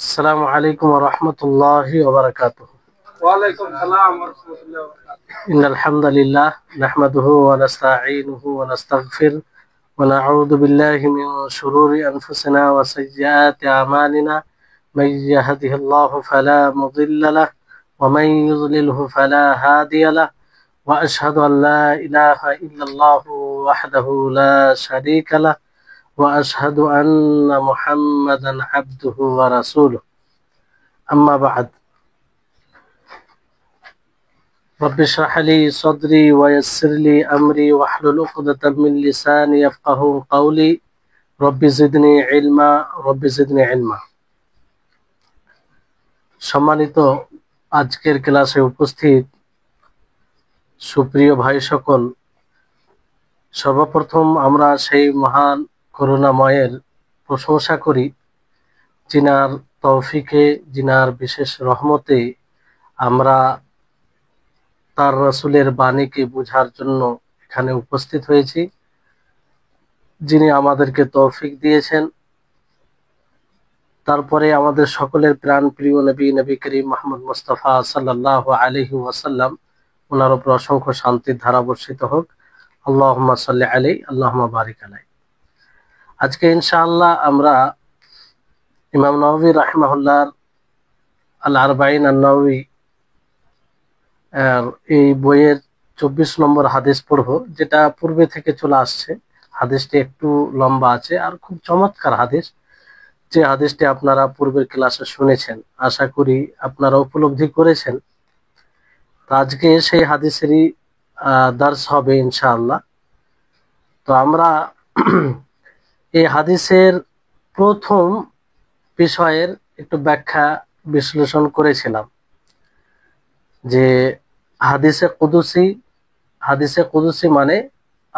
আসসালামু আলাইকুম ওয়া রাহমাতুল্লাহি ওয়া বারাকাতুহু। ওয়ালাইকুম সালাম ওয়া রাহমাতুল্লাহি ওয়া বারাকাতুহু। ইন্নাল হামদালিল্লাহ নাহমাদুহু ওয়া নাস্তাঈনুহু ওয়া নাস্তাগফির ওয়া নাউযু বিল্লাহি মিন শুরুরি আনফুসিনা ওয়া সাইয়্যাতি আমালিনা মান ইয়াহদিহিল্লাহু ফালা মুদিল্লা লাহু ওয়া মান ইউদ্লিলহু ফালা হাদিয়া লাহু ওয়া আশহাদু আন লা ইলাহা ইল্লাল্লাহু ওয়াহদাহু লা শারীকা লাহু ওয়া আশহাদু আন্না মুহাম্মাদান আবদুহু ওয়া রাসূলুহু। আম্মা বা'দ। رب اشرح لي صدري ويسر لي أمري واحلل عقدة من لساني يفقهوا قولي رب زدني علما رب زدني علما। সম্মানিত আজকের ক্লাসে উপস্থিত সুপ্রিয় ভাই সকল, সর্বপ্রথম আমরা সেই মহান করুণাময়ের প্রশংসা করি যিনার তৌফিকে, যিনার বিশেষ রহমতে আমরা তার রাসূলের বাণীকে বোঝার জন্য এখানে উপস্থিত হয়েছি, যিনি আমাদেরকে তৌফিক দিয়েছেন। তারপরে আমাদের সকলের প্রাণ প্রিয় নবী করিম মুহাম্মদ মুস্তাফা সাল্লাল্লাহু আলাইহি ওয়াসাল্লাম, ওনার উপর অসংখ্য শান্তির ধারা বর্ষিত হোক। আল্লাহুম্মা সাল্লি আলাইহি আল্লাহুম্মা বারিক আলাইহি। আজকে ইনশাআল্লাহ আমরা ইমাম নববী রাহিমাহুল্লাহর আল আরবাঈন আন-নববী এই বইয়ের 24 নম্বর হাদিস পড়ব, যেটা পূর্বে থেকে চলে আসছে। হাদিসটি একটু লম্বা আছে আর খুব চমৎকার হাদিস, যে হাদিসটি আপনারা পূর্বের ক্লাসে শুনেছেন, আশা করি আপনারা উপলব্ধি করেছেন। তো আজকে সেই হাদিসেরই দার্স হবে ইনশাআল্লাহ। তো আমরা এই হাদিসের প্রথম বিষয়ের একটু ব্যাখ্যা বিশ্লেষণ করেছিলাম যে হাদিসে কুদুসি মানে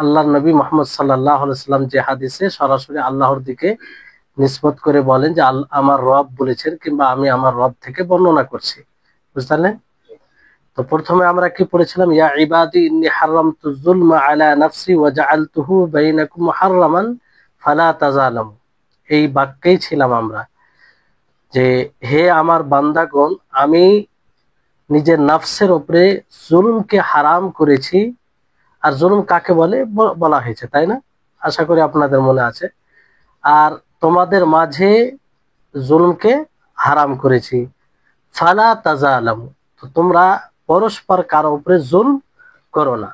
আল্লাহর নবী মুহাম্মদ সাল্লাল্লাহু আলাইহি ওয়াসাল্লাম যে হাদিসে সরাসরি আল্লাহর দিকে নিসবত করে বলেন যে আমার রব বলেছেন, কিংবা আমি আমার রব থেকে বর্ণনা করছি। বুঝলেন? তো প্রথমে আমরা কি পড়েছিলাম? ইয়া ইবাদি ইন্নী হারামতু যুলমা আলা নাফসি ওয়া জাআলতুহু বাইনাকুম মুহাররামান ফালা তাজালামু। এই বাক্যেই ছিলাম আমরা, যে হে আমার বান্দাগণ, আমি নিজের নফসের উপরে জুলুমকে হারাম করেছি। আর জুলুম কাকে বলে বলা হয়েছে, তাই না? আশা করি আপনাদের মনে আছে। আর তোমাদের মাঝে জুলুমকে হারাম করেছি, ফালা তাজালামু, তো তোমরা পরস্পর কারো উপরে জুলম করো না।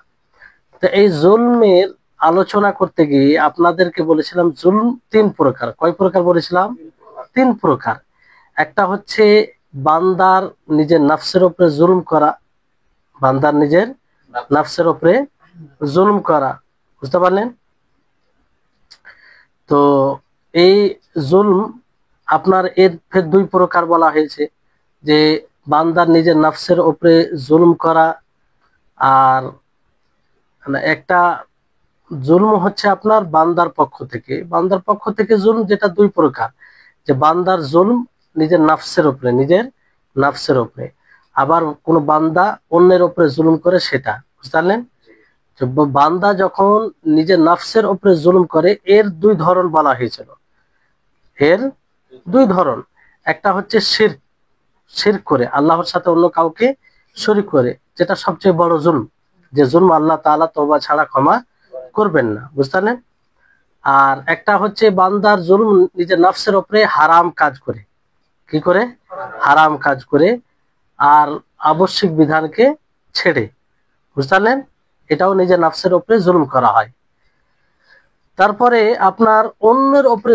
তো এই জুলমের আলোচনা করতে গিয়ে আপনাদেরকে বলেছিলাম জুলম 3 প্রকার। কয় প্রকার বলেছিলাম? 3 প্রকার। একটা হচ্ছে বান্দার নিজের নফসের উপরে জুলম করা, বান্দার নিজের নফসের উপরে জুলম করা। বুঝতে পারলেন? তো এই জুলম আপনার এর ফের 2 প্রকার বলা হয়েছে, যে বান্দার নিজের নফসের উপরে জুলম করা, আর একটা জুলম হচ্ছে আপনার বান্দার পক্ষ থেকে জুলম, যেটা 2 প্রকার, যে বান্দার জুলম নিজের নফসের উপরে, আবার কোন বান্দা অন্যের উপরে জুলুম করে সেটা। বুঝলেন? বান্দা যখন নিজের নফসের উপরে জুলুম করে, এর 2 ধরন বলা হয়েছিল। এর 2 ধরন। একটা হচ্ছে শিরক করে, আল্লাহর সাথে অন্য কাউকে শরীক করে, যেটা সবচেয়ে বড় জুলম, যে জুলম আল্লাহ তাআলা তওবা ছাড়া ক্ষমা করবেন না। বুঝলেন? আর একটা হচ্ছে বান্দার জুলম নিজের নফসের উপরে হারাম কাজ করে। কি করে? হারাম কাজ করে, আর আবশ্যিক বিধানকে ছেড়ে। বুঝলেন? এটাও নিজের নফসের উপরে জুলুম করা হয়। তারপরে আপনার অন্যের উপরে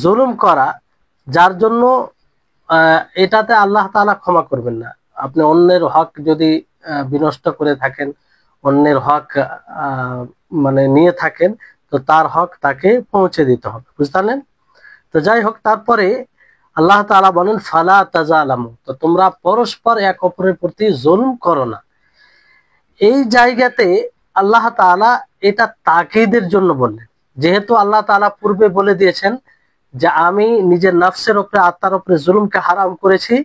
জুলুম করা, যার জন্য এটাতে আল্লাহ তাআলা ক্ষমা করবেন না। আপনি অন্যের হক যদি বিনষ্ট করে থাকেন, অন্যের হক মানে নিয়ে থাকেন, তো তার হক তাকে পৌঁছে দিতে হবে। বুঝলেন? তো যাই হোক, তারপরে আল্লাহ তাআলা বলেন ফালা তাজালামু, তো তোমরা পরস্পর এক অপরের প্রতি জুলম করো না। এই জায়গাতে আল্লাহ তাআলা এটা তাকিদের জন্য বললেন, যেহেতু আল্লাহ তাআলা পূর্বে বলে দিয়েছেন যে আমি নিজের নফসের উপরে, আত্মার উপরে জুলুমকে হারাম করেছি,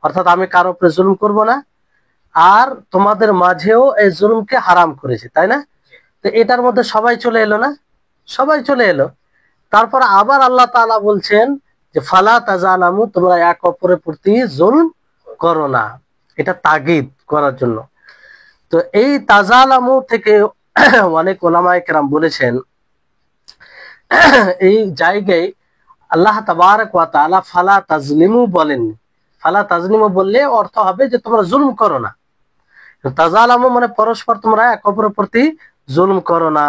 অর্থাৎ আমি কারো উপরে জুলুম করব না, আর তোমাদের মাঝেও এই জুলুমকে হারাম করেছি, তাই না? তো এটার মধ্যে সবাই চলে এলো না? সবাই চলে এলো। তারপর আবার আল্লাহ তাআলা বলছেন যে ফালা তাজালামু, তোমরা এক অপরের প্রতি জুলম করো না। এটা তাগিদ করার জন্য। তো এই তাজালামু থেকে অনেক ওলামায়ে কেরাম বলেছেন এই জায়গায় আল্লাহ তাবারক ওয়া তাআলা ফালা তাজলিমু বলেননি। ফালা তাজলিমু বললে অর্থ হবে যে তোমরা জুলম করো না। তাজালামু মানে পরস্পর তোমরা এক অপরের প্রতি জুলম করো না।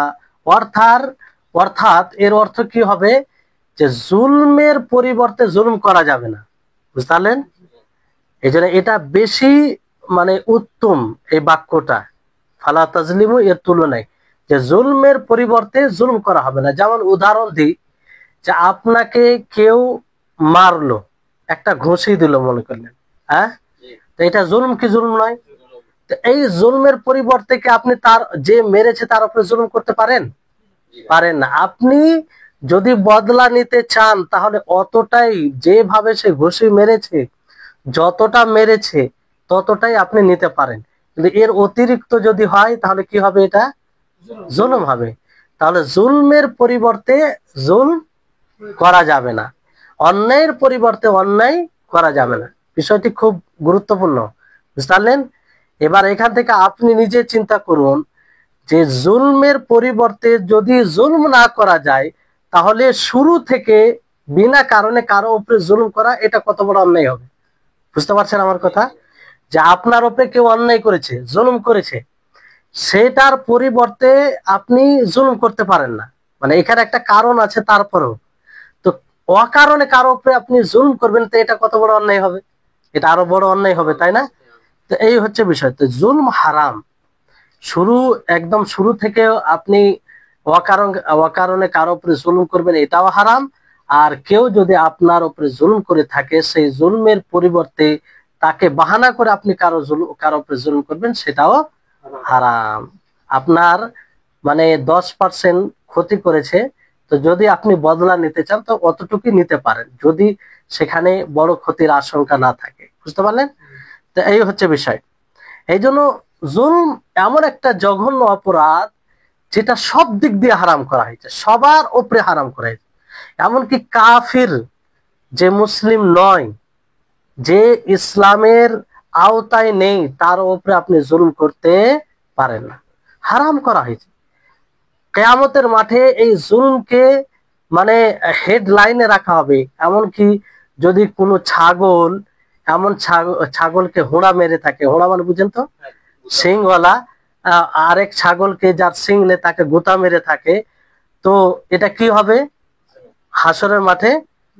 অর্থাৎ এর অর্থ কি হবে যে জুলমের পরিবর্তে জুলম করা যাবে না। বুঝতে পারলেন? এই জন্য এটা বেশি মানে উত্তম এই বাক্যটা ফালা তাজলিমু এর তুলনায়, যে জুলমের পরিবর্তে জুলম করা হবে না। যেমন উদাহরণ দিই, যে আপনাকে কেউ মারলো, একটা ঘুষি দিল মনে করলেন, হ্যাঁ, তো এটা জুলম কি জুলম নয়? তো এই জুলমের পরিবর্তে কি আপনি তার যে মেরেছে তার উপরে জুলম করতে পারেন? পারেন না। আপনি যদি বদলা নিতে চান তাহলে অতটাই, যেভাবে সে ঘুষি মেরেছে, যতটা মেরেছে ততটাই আপনি নিতে পারেন। কিন্তু এর অতিরিক্ত যদি হয় তাহলে কি হবে? এটা জুলুম হবে। তাহলে জুলমের পরিবর্তে জুলম করা যাবে না, অন্যায়ের পরিবর্তে অন্যায় করা যাবে না। বিষয়টি খুব গুরুত্বপূর্ণ, বুঝতে পারলেন? এবার এখান থেকে আপনি নিজে চিন্তা করুন যে জুলমের পরিবর্তে যদি জুলম না করা যায় তাহলে শুরু থেকে বিনা কারণে কারো উপরে জুলম করা এটা কত বড় অন্যায় হবে। বুঝতে পারছেন আমার কথা? যে আপনার উপরে কেউ অন্যায় করেছে, জুলুম করেছে, সেটার পরিবর্তে আপনি জুলুম করতে পারেন না, মানে এখানে একটা কারণ আছে তারপরেও। তো অকারণে কারো উপরে আপনি জুলুম করবেন, তো এটা কত বড় অন্যায় হবে? এটা আরো বড় অন্যায় হবে, তাই না? তো এই হচ্ছে বিষয়। তো জুলম হারাম, একদম শুরু থেকে আপনি অকারণে কারো উপরে জুলুম করবেন এটাও হারাম। আর কেউ যদি আপনার উপরে জুলুম করে থাকে, সেই জুলমের পরিবর্তে তাকে বাহানা করে আপনি কারো উপরে জুলুম করবেন, সেটাও হারাম। আপনার মানে 10% ক্ষতি করেছে, তো যদি আপনি বদলা নিতে চান তো অতটুকুই নিতে পারেন, যদি সেখানে বড় ক্ষতির আশঙ্কা না থাকে। বুঝতে পারলেন? তো এই হচ্ছে বিষয়। এই জন্য জুলম এমন একটা জঘন্য অপরাধ যেটা সব দিক দিয়ে হারাম করা হয়েছে, সবার উপরে হারাম করা হয়েছে। এমনকি কাফির, যে মুসলিম নয়, যে ইসলামের আওতায় নেই, তার উপরে আপনি জুলম করতে পারেন না, হারাম করা হয়েছে। কিয়ামতের মাঠে এই জুলমকে মানে হেডলাইনে রাখা হবে। এমনকি যদি কোনো ছাগল, এমন ছাগলকে হোঁড়া মেরে থাকে, হোঁড়া মানে বুঝেন তো, সিংওয়ালা, আরেক ছাগলকে যার সিং নেই তাকে গোতা মেরে থাকে, তো এটা কি হবে? হাসরের মাঠে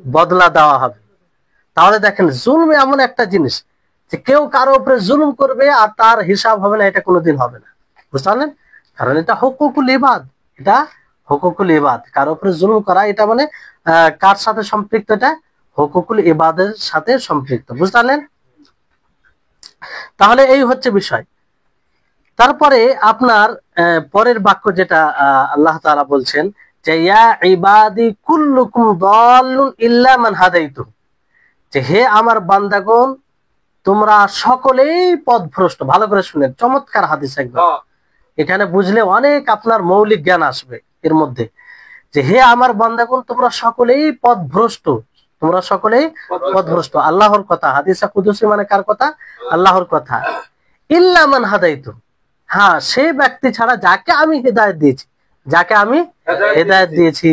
বদলা দেওয়া হবে। তাহলে দেখেন জুলম এমন একটা জিনিস যে কেউ কারো উপরে জুলুম করবে আর তার হিসাব হবে না, এটা কোনোদিন হবে না। বুঝতে পারলেন? কারণ এটা হুকুকুল ইবাদ, এটা হুকুকুল ইবাদ। কারো উপরে জুলুম করা এটা মানে কার সাথে সম্পৃক্ত? এটা হুকুকুল ইবাদের সাথে সম্পৃক্ত। বুঝতে পারলেন? তাহলে এই হচ্ছে বিষয়। তারপরে আপনার পরের বাক্য যেটা আল্লাহ তাআলা বলছেন যে ইয়া ইবাদি কুল্লুকুম দাল্লুন ইল্লা মান হাদাইতু, যে হে আমার বান্দাগণ তোমরা সকলেই পথভ্রষ্ট। ভালো করে শুনেন, চমৎকার হাদিস একদম। এখানে বুঝলে অনেক আপনার মৌলিক জ্ঞান আসবে এর মধ্যে। যে হে আমার বান্দাগণ তোমরা সকলেই পথভ্রষ্ট, তোমরা সকলেই পথভ্রষ্ট। আল্লাহর কথা, হাদিসে কুদসি মানে কার কথা? আল্লাহর কথা। ইল্লা মান হাদাইতু, হ্যাঁ সেই ব্যক্তি ছাড়া যাকে আমি হেদায়েত দিয়েছি, যাকে আমি হেদায়েত দিয়েছি।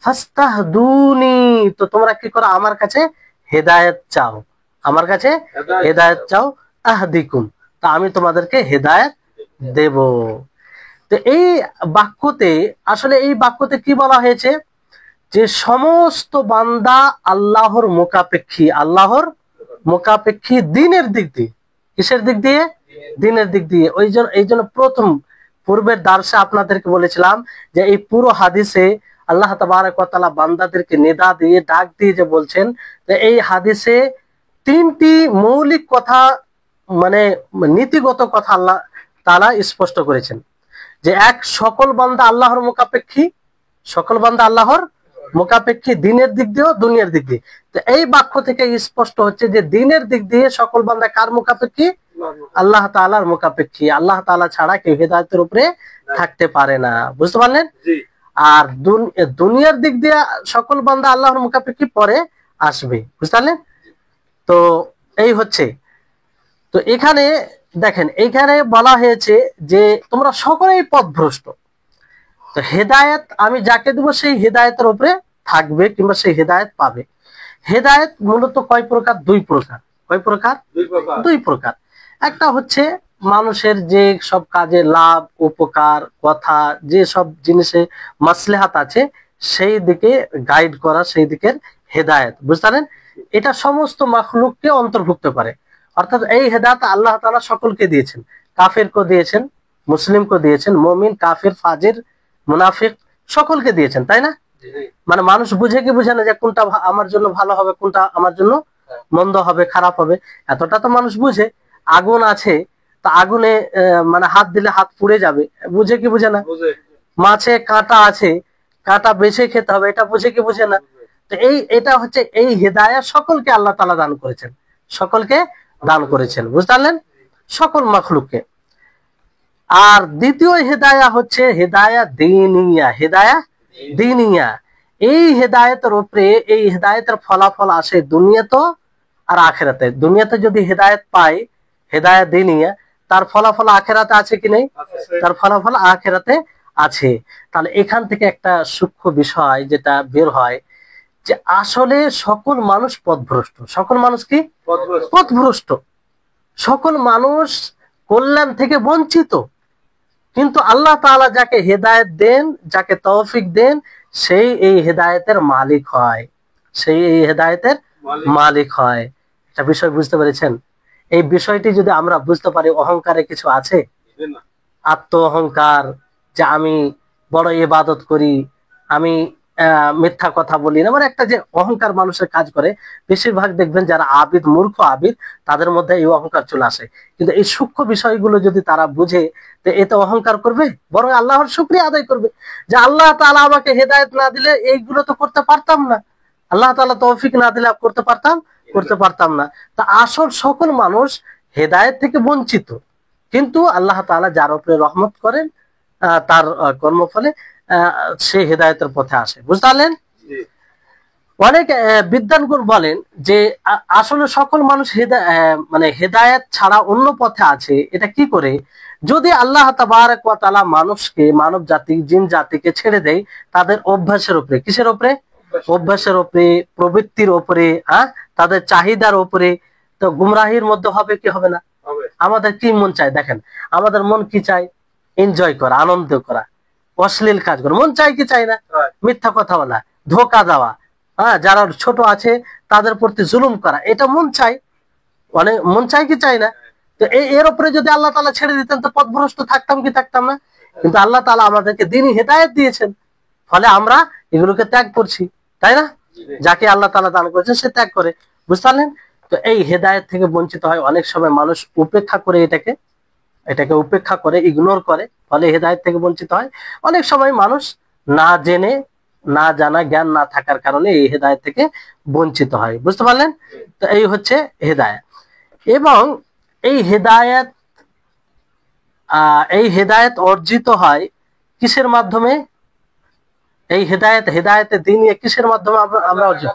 ফাস্তাহদুনি, তো তোমরা কি করো? আমার কাছে হেদায়েত চাও, আমার কাছে হেদায়েত চাও। আহদিকুম, তা আমি তোমাদেরকে হেদায়েত দেব। তো এই বাক্যতে আসলে এই বাক্যতে কি বলা হয়েছে? যে সমস্ত বান্দা আল্লাহর মোকাপেক্ষী, আল্লাহর মোকাপেক্ষী দিনের দিক দিয়ে। কিসের দিক দিয়ে? দিনের দিক দিয়ে। এই জন্য প্রথম পূর্বের দার্সে আপনাদেরকে বলেছিলাম যে এই পুরো হাদিসে আল্লাহ তাবারক ওয়া তাআলা বান্দাদেরকে নিদা দিয়ে, ডাক দিয়ে যে বলছেন, যে এই হাদিসে 3টি মৌলিক কথা, মানে নীতিগত কথা আল্লাহ তাআলা স্পষ্ট করেছেন। যে এক, সকল বান্দা আল্লাহর মোকাপেক্ষী, সকল বান্দা আল্লাহর মোকাপেক্ষী দিনের দিক দিয়ে ও দুনিয়ার দিক দিয়ে। তো এই বাক্য থেকে স্পষ্ট হচ্ছে যে দিনের দিক দিয়ে সকল বান্দা কার মোকাপেক্ষী? আল্লাহ তাআলার মোকাপেক্ষী। আল্লাহ তাআলা ছাড়া কেউ হেদায়েতের উপরে থাকতে পারে না। বুঝতে পারলেন? আর দুনিয়ার দিক দিয়ে সকল বান্দা আল্লাহর মুখাপেক্ষি পরে আসবে, বুঝতে পারলেন? তো এই হচ্ছে, তো এখানে দেখেন এইখানে বলা হয়েছে যে তোমরা সকলেই পথভ্রষ্ট। তো হেদায়েত আমি যাকে দেব সেই হেদায়েতের উপরে থাকবে কিংবা সেই হেদায়েত পাবে। হেদায়েত মূলত কয় প্রকার? দুই প্রকার। কয় প্রকার? দুই প্রকার। একটা হচ্ছে মানুষের যে সব কাজে লাভ উপকার কথা যে সব জিনিসে মাসলেহাত আছে সেই দিকে গাইড করা, সেই দিকের হেদায়েত, বুঝতে পারেন? এটা সমস্ত মাখলুককে অন্তর্ভুক্ত করে। অর্থাৎ এই হেদায়েত আল্লাহ তাআলা সকলকে দিয়েছেন, কাফেরকে দিয়েছেন, মুসলিমকে দিয়েছেন, মুমিন কাফের ফাজির মুনাফিক সকলকে দিয়েছেন, তাই না? মানে মানুষ বুঝে কি বুঝে না যে কোনটা আমার জন্য ভালো হবে, কোনটা আমার জন্য মন্দ হবে, খারাপ হবে, এতটা তো মানুষ বুঝে। আগুন আছে, তা আগুনে মানে হাত দিলে হাত পুড়ে যাবে, বুঝে কি বুঝে না? মাছে কাঁটা আছে, কাঁটা বেছে খেতে হবে, এটা বুঝে কি বুঝে না? তো এটা হচ্ছে এই হেদায়েত সকলকে আল্লাহ তাআলা দান করেছেন, সকলকে দান করেছেন, বুঝতে পারলেন? সকল মাখলুককে। আর দ্বিতীয় হেদায়া হচ্ছে হেদায়া দ্বীনিয়া, হেদায়া দ্বীনিয়া। এই হেদায়েতের উপরে এই হেদায়েতের ফলাফল আসে দুনিয়াতে আর আখিরাতে। দুনিয়াতে যদি হেদায়েত পাই, হেদায়া দ্বীনিয়া, তার ফলাফল আখিরাতে আছে কি নেই? তার ফলাফল আখিরাতে আছে। তাহলে এখান থেকে একটা সূক্ষ্ম বিষয় যেটা বের হয় যে আসলে সকল মানুষ পথভ্রষ্ট। সকল মানুষ কি পথভ্রষ্ট? সকল মানুষ কল্যাণ থেকে বঞ্চিত। কিন্তু আল্লাহ তাআলা যাকে হেদায়েত দেন, যাকে তৌফিক দেন, সেই এই হেদায়েতের মালিক হয়, সেই এই হেদায়েতের মালিক হয়। একটা বিষয় বুঝতে পেরেছেন? এই বিষয়টি যদি আমরা বুঝতে পারি, অহংকারে কিছু আছে? আত্ম অহংকার, যে আমি বড় ইবাদত করি, আমি মিথ্যা কথা বলি না, মানে একটা যে অহংকার মানুষের কাজ করে, বেশিরভাগ দেখবেন যারা আবিদ, মূর্খ আবিদ, তাদের মধ্যে এই অহংকার চলে আসে। কিন্তু এই সূক্ষ্ম বিষয়গুলো যদি তারা বুঝে, তো এতে অহংকার করবে, বরং আল্লাহর শুকরিয়া আদায় করবে যে আল্লাহ তাআলা আমাকে হেদায়েত না দিলে এইগুলো তো করতে পারতাম না, আল্লাহ তাআলা তৌফিক না দিলে করতে পারতাম না। তা আসল সকল মানুষ হেদায়েত থেকে বঞ্চিত, কিন্তু আল্লাহ তাআলা যার উপরে রহমত করেন তার কর্মফলে সে হেদায়েতের পথে আসে, বুঝতে পারলেন? অনেক বিদ্বানগণ বলেন যে আসলে সকল মানুষ মানে হেদায়েত ছাড়া অন্য পথে আছে। এটা কি করে? যদি আল্লাহ তাবারক ওয়া তাআলা মানুষকে, মানব জাতি, জিন জাতিকে ছেড়ে দেয় তাদের অভ্যাসের উপরে। কিসের উপরে? অভ্যাসের উপরে, প্রবৃত্তির উপরে, তাদের চাহিদার উপরে। তো গুমরাহির মধ্যে হবে কি হবে না? আমাদের কি মন চায়? দেখেন, আমাদের মন কি চায়? এনজয় করা, আনন্দ করা, অশ্লীল কাজ করা মন চায় কি চায় না? মিথ্যা কথা বলা, ধোকা দেওয়া, যারা ছোট আছে তাদের প্রতি জুলুম করা, এটা মন চায়। মানে মন চায় কি চায় না? তো এর উপরে যদি আল্লাহ তাআলা ছেড়ে দিতেন তো পথভ্রষ্ট থাকতাম কি থাকতাম না? কিন্তু আল্লাহ তাআলা আমাদেরকে দ্বীনি হেদায়েত দিয়েছেন, ফলে আমরা এগুলোকে ত্যাগ করছি, তাই না? যাকে আল্লাহ তাআলা দান করেছেন সে ত্যাগ করে, বুঝতে পারলেন? তো এই হেদায়েত থেকে বঞ্চিত হয়। অনেক সময় মানুষ উপেক্ষা করে, এটাকে উপেক্ষা করে, ইগনোর করে, ফলে হেদায়েত থেকে বঞ্চিত হয়। অনেক সময় মানুষ না জেনে, না জানা, জ্ঞান না থাকার কারণে এই হেদায়েত থেকে বঞ্চিত হয়, বুঝতে পারলেন? তো এই হচ্ছে হেদায়েত। এবং এই হেদায়েত অর্জিত হয় কিসের মাধ্যমে? এই হেদায়েতে দ্বীনিয়া কিসের মাধ্যমে আমরা অর্জন?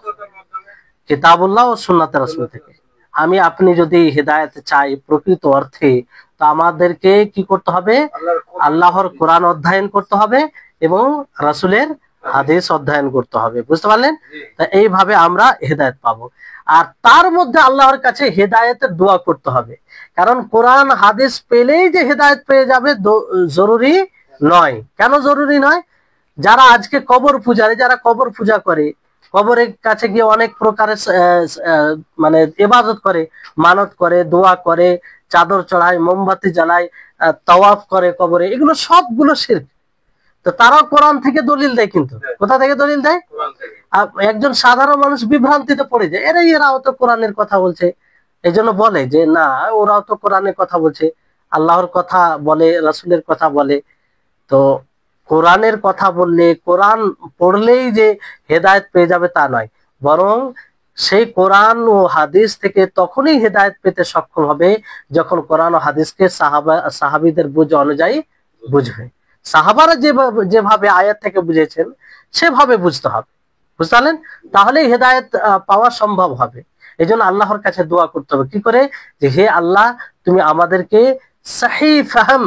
কিতাবুল্লাহ ও সুন্নাতে রাসূল থেকে। আমি আপনি যদি হেদায়েত চাই প্রকৃত অর্থে, তো আমাদেরকে কি করতে হবে? আল্লাহর কোরআন অধ্যয়ন করতে হবে এবং রাসূলের হাদিস অধ্যয়ন করতে হবে, বুঝতে পারলেন? তা এইভাবে আমরা হেদায়েত পাবো। আর তার মধ্যে আল্লাহর কাছে হেদায়েতের দোয়া করতে হবে, কারণ কোরআন হাদিস পেলেই যে হেদায়েত পেয়ে যাবে জরুরি নয়। কেন জরুরি নয়? যারা আজকে কবর পূজারী, যারা কবর পূজা করে, কবরের কাছে গিয়ে অনেক প্রকারের মানে ইবাদত করে, মানত করে, দোয়া করে, চাদর চড়ায়, মোমবাতি জ্বালায়, তাওয়াফ করে কবরে, এগুলো সবগুলো শিরক। তো তারাও কোরআন থেকে দলিল দেয়, কিন্তু কোথা থেকে দলিল দেয়? একজন সাধারণ মানুষ বিভ্রান্তিতে পড়ে যায়, এরাও তো কোরআনের কথা বলছে, এই জন্য বলে যে না, ওরাও তো কোরআনের কথা বলছে, আল্লাহর কথা বলে, রাসূলের কথা বলে। তো কোরআনের কথা বললে, কোরআন পড়লেই যে হেদায়েত পেয়ে যাবে তা নয়, বরং সেই কোরআন ও হাদিস থেকে তখনই হেদায়েত পেতে সক্ষম হবে যখন কোরআন ও হাদিসকে সাহাবীদের বুঝ অনুযায়ী বুঝবে। সাহাবারা যেভাবে যেভাবে আয়াত থেকে বুঝেছেন সেভাবে বুঝতে হবে, বুঝতে পারলেন? তাহলে হেদায়েত পাওয়া সম্ভব হবে। এই জন্য আল্লাহর কাছে দোয়া করতে হবে কি করে, যে হে আল্লাহ তুমি আমাদেরকে সহি ফাহম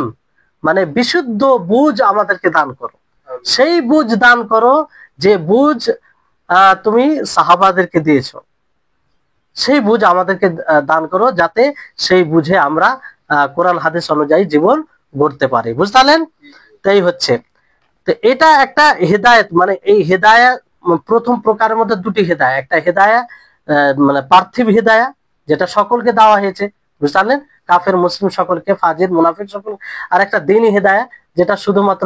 মানে বিশুদ্ধ বুঝ আমাদেরকে দান করো, সেই বুঝ দান করো যে বুঝ তুমি সাহাবাদেরকে দিয়েছো, সেই বুঝ আমাদেরকে দান করো যাতে সেই বুঝে আমরা কোরআন হাদিস অনুযায়ী জীবন গড়তে পারি, বুঝতে পারলেন? তাই হচ্ছে, তো এটা একটা হেদায়েত, মানে এই হেদায়া প্রথম প্রকারের মধ্যে দুটি হেদায়া, একটা হেদায়া মানে পার্থিব হেদায়া যেটা সকলকে দেওয়া হয়েছে, বুঝতে পারলেন? কাফের মুসলিম সকলকে, ফাজির মুনাফিক সকল। আর একটা দ্বীনি হেদায়া যেটা শুধুমাত্র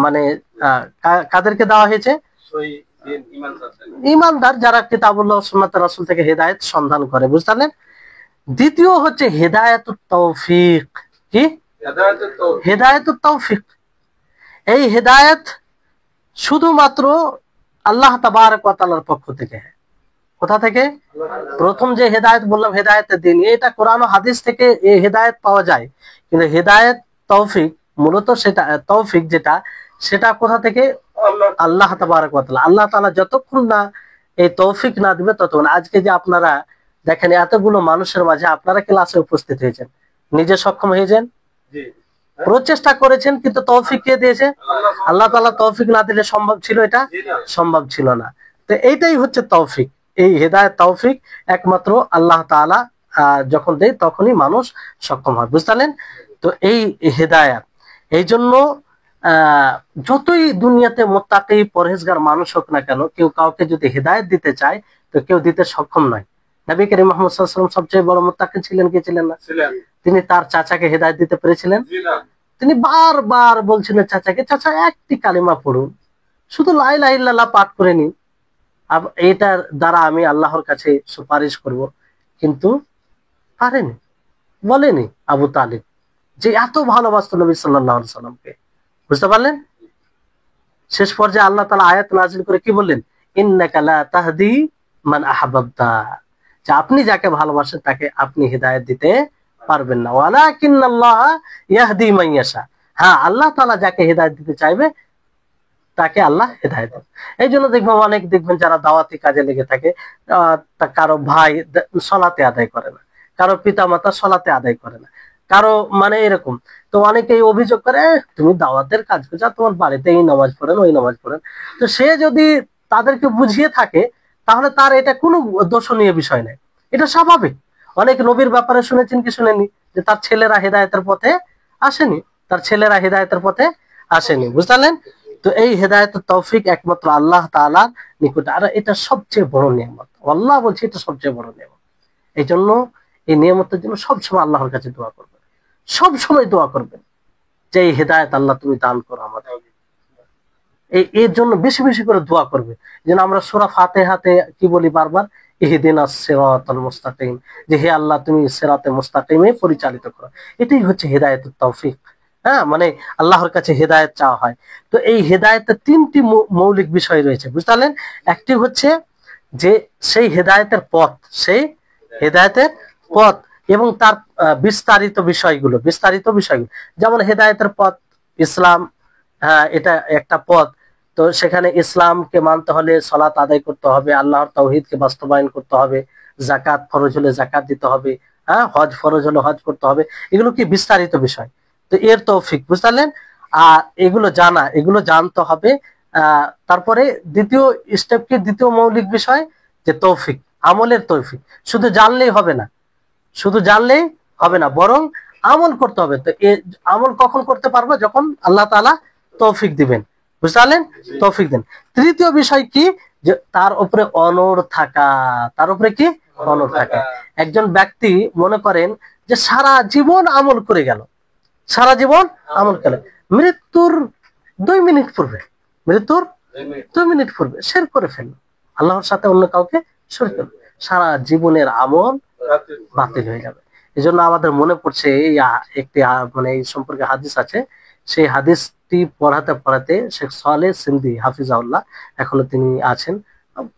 মানে কাদেরকে দেওয়া হয়েছে? ইমানদার যারা কিতাবুল্লাহ সুন্নাত রাসূল থেকে হেদায়েত সন্ধান করে, বুঝতে পারলেন? দ্বিতীয় হচ্ছে হেদায়েতুত তৌফিক। কি? হেদায়েতুত তৌফিক। এই হেদায়েত শুধুমাত্র আল্লাহ তাবারক ওয়া তাআলার পক্ষ থেকে। কোথা থেকে? প্রথম যে হেদায়েত বললাম হেদায়েতের দিন, এটা কোরআন ও হাদিস থেকে এই হেদায়েত পাওয়া যায়, কিন্তু হেদায়েত তৌফিক মূলত সেটা তৌফিক যেটা, সেটা কোথা থেকে? আল্লাহ তাবারক ওয়া তাআলা। আল্লাহ তাআলা যতক্ষণ না এই তৌফিক না দিবে ততক্ষণ। আজকে যে আপনারা দেখেন এতগুলো মানুষের মাঝে আপনারা ক্লাসে উপস্থিত হয়েছেন, নিজে সক্ষম হয়েছেন, প্রচেষ্টা করেছেন, কিন্তু তৌফিক কে দিয়েছে? আল্লাহ তাআলা। তৌফিক না দিলে সম্ভব ছিল? এটা সম্ভব ছিল না। তো এইটাই হচ্ছে তৌফিক। এই হেদায়েত তৌফিক একমাত্র আল্লাহ তাআলা যখন দেয় তখনই মানুষ সক্ষম হয়, বুঝতে পারলেন? তো এই হেদায়েত, এই জন্য যতই দুনিয়াতে মুত্তাকি পরহেজগার মানুষ হোক না কেন, কেউ কাউকে যদি হেদায়েত দিতে চায় তো কেউ দিতে সক্ষম নয়। নবী করিম মুহাম্মদ সাল্লাল্লাহু আলাইহি ওয়াসাল্লাম সবচেয়ে বড় মুত্তাকি ছিলেন কি ছিলেন না? তিনি তার চাচাকে হেদায়েত দিতে পেরেছিলেন? তিনি বারবার বলছিলেন চাচাকে, চাচা একটি কালিমা পড়ুন, শুধু লা ইলাহা ইল্লাল্লাহ পাঠ করে নিন, এটার দ্বারা আমি আল্লাহর কাছে সুপারিশ করব। কিন্তু পারেনি, বলেনি আবু তালিব, যে এত ভালোবাসতো নবী সাল্লাল্লাহু আলাইহি সাল্লামকে, বুঝতে পারলেন? শেষ পর্যায়ে আল্লাহ তাআলা আয়াত নাযিল করে কি বললেন? ইন্নাকা লা তাহদি মান আহাব্বাতা, যে আপনি যাকে ভালোবাসেন তাকে আপনি হেদায়েত দিতে পারবেন না, ওয়ালাকিন্নাল্লাহ ইয়াহদি মান ইয়াশা। হ্যাঁ, আল্লাহ তাআলা যাকে হেদায়েত দিতে চাইবে তাকে আল্লাহ হেদায়েত দেন। এই জন্য দেখবেন অনেক দেখবেন যারা দাওয়াতি কাজে লেগে থাকে, কারো ভাই সলাতে আদায় করে না, কারো পিতা মাতা সলাতে আদায় করে না, কারো মানে এরকম। তো অনেকেই অভিযোগ করে তুমি দাওয়াতের কাজ করছো, তোমার বাড়িতে এই নামাজ পড়েন ওই নামাজ পড়েন। তো সে যদি তাদেরকে বুঝিয়ে থাকে তাহলে তার এটা কোনো দোষণীয় বিষয় নয়, এটা স্বাভাবিক। অনেক নবীর ব্যাপারে শুনেছেন কি শুনেনি, যে তার ছেলেরা হেদায়েতের পথে আসেনি, তার ছেলেরা হেদায়েতের পথে আসেনি, বুঝতে পারলেন? তো এই হেদায়েতের তৌফিক একমাত্র আল্লাহ তাআলার নিকট, আর এটা সবচেয়ে বড় নিয়ামত। আল্লাহ বলছে এটা সবচেয়ে বড় নিয়ামত। এই জন্য এই নিয়ামতের জন্য সবসময় আল্লাহর কাছে দোয়া করবেন, সব সময় দোয়া করবেন যে এই হেদায়েত আল্লাহ তুমি দান করো আমাদের। এর জন্য বেশি বেশি করে দোয়া করবে। যেন আমরা সূরা ফাতিহাতে কি বলি বারবার, ইহদিনাস সিরাতাল মুস্তাকিম, যে হে আল্লাহ তুমি সিরাতে মুস্তাকিমে পরিচালিত করো। এটাই হচ্ছে হেদায়েতুত তৌফিক। হ্যাঁ, মানে আল্লাহর কাছে হেদায়েত চাওয়া হয়। তো এই হেদায়েতের তিনটি মৌলিক বিষয় রয়েছে, বুঝতে পারলেন? একটি হচ্ছে যে সেই হেদায়েতের পথ, সেই হেদায়েতের পথ এবং তার বিস্তারিত বিষয়গুলো, যেমন হেদায়েতের পথ ইসলাম, হ্যাঁ এটা একটা পথ। তো সেখানে ইসলামকে মানতে হলে সালাত আদায় করতে হবে, আল্লাহর তাওহীদকে বাস্তবায়ন করতে হবে, যাকাত ফরজ হলে যাকাত দিতে হবে, হ্যাঁ হজ ফরজ হলে হজ করতে হবে। এগুলো কি বিস্তারিত বিষয়। তো এর তৌফিক, বুঝতে পারলেন? আর এগুলো জানা, এগুলো জানতে হবে। তারপরে দ্বিতীয় স্টেপ কি, দ্বিতীয় মৌলিক বিষয় যে তৌফিক, আমলের তৌফিক। শুধু জানলেই হবে না, শুধু জানলেই হবে না, বরং আমল করতে হবে। তো আমল কখন করতে পারবো? যখন আল্লাহ তাআলা তৌফিক দিবেন, বুঝতে পারলেন? তৌফিক দেন। তৃতীয় বিষয় কি, যে তার উপরে অনড় থাকা। তার উপরে কি? অনড় থাকা। একজন ব্যক্তি মনে করেন যে সারা জীবন আমল করে গেল, সারা জীবন আমল করে, মৃত্যুর 2 মিনিট পূর্বে, মৃত্যুর 2 মিনিট পূর্বে শিরক করে ফেলল, আল্লাহর সাথে অন্য কাউকে শরীক করল, সারা জীবনের আমল বাতিল হয়ে যাবে। এই জন্য আমাদের মনে পড়ছে এই একটি মানে এই সম্পর্কে হাদিস আছে, সেই হাদিসটি পড়াতে পড়াতে শেখ সালেহ সিন্ধি হাফিজাউল্লাহ, এখনো তিনি আছেন,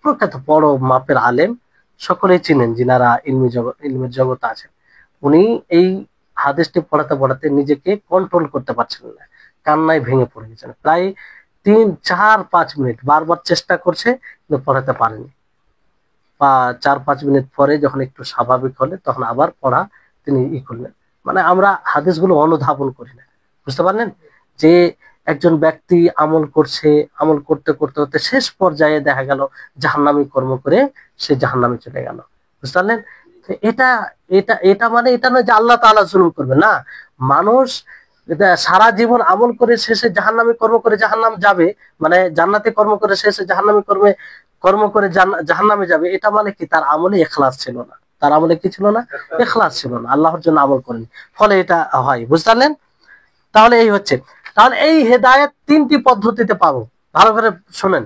প্রখ্যাত বড় মাপের আলেম, সকলেই চিনেন যিনারা ইলমের জগতে আছেন। উনি এই হাদিসটি পড়াতে পড়াতে নিজেকে কন্ট্রোল করতে পারছিলেন না, কান্নায় ভেঙে পড়ে গেছেন। প্রায় 3-4-5 মিনিট বারবার চেষ্টা করছে, কিন্তু পড়াতে পারেনি। বা 4-5 মিনিট পরে যখন একটু স্বাভাবিক হলে তখন আবার পড়া তিনি করলেন। মানে আমরা হাদিসগুলো অনুধাবন করি না, বুঝতে পারলেন? যে একজন ব্যক্তি আমল করছে, আমল করতে করতে করতে শেষ পর্যায়ে দেখা গেল জাহান্নামী কর্ম করে সে জাহান্নামে চলে গেল, বুঝতে পারলেন? তো এটা এটা এটা মানে এটা নয় যে আল্লাহ তাআলা জুলুম করবে না। মানুষ সারা জীবন আমল করে শেষে জাহান্নামী কর্ম করে জাহান্নাম যাবে, মানে জান্নাতে কর্ম করে শেষে জাহান্নামী কর্ম করে জাহান্নামে যাবে, এটা মানে কি তার আমলে ইখলাস ছিল না। তার আমলে কি ছিল না? ইখলাস ছিল না, আল্লাহর জন্য আমল করেনি, ফলে এটা হয়, বুঝতে পারলেন? তাহলে এই হচ্ছে, তাহলে এই হেদায়েত 3টি পদ্ধতিতে পাবো। ভালো করে শুনেন,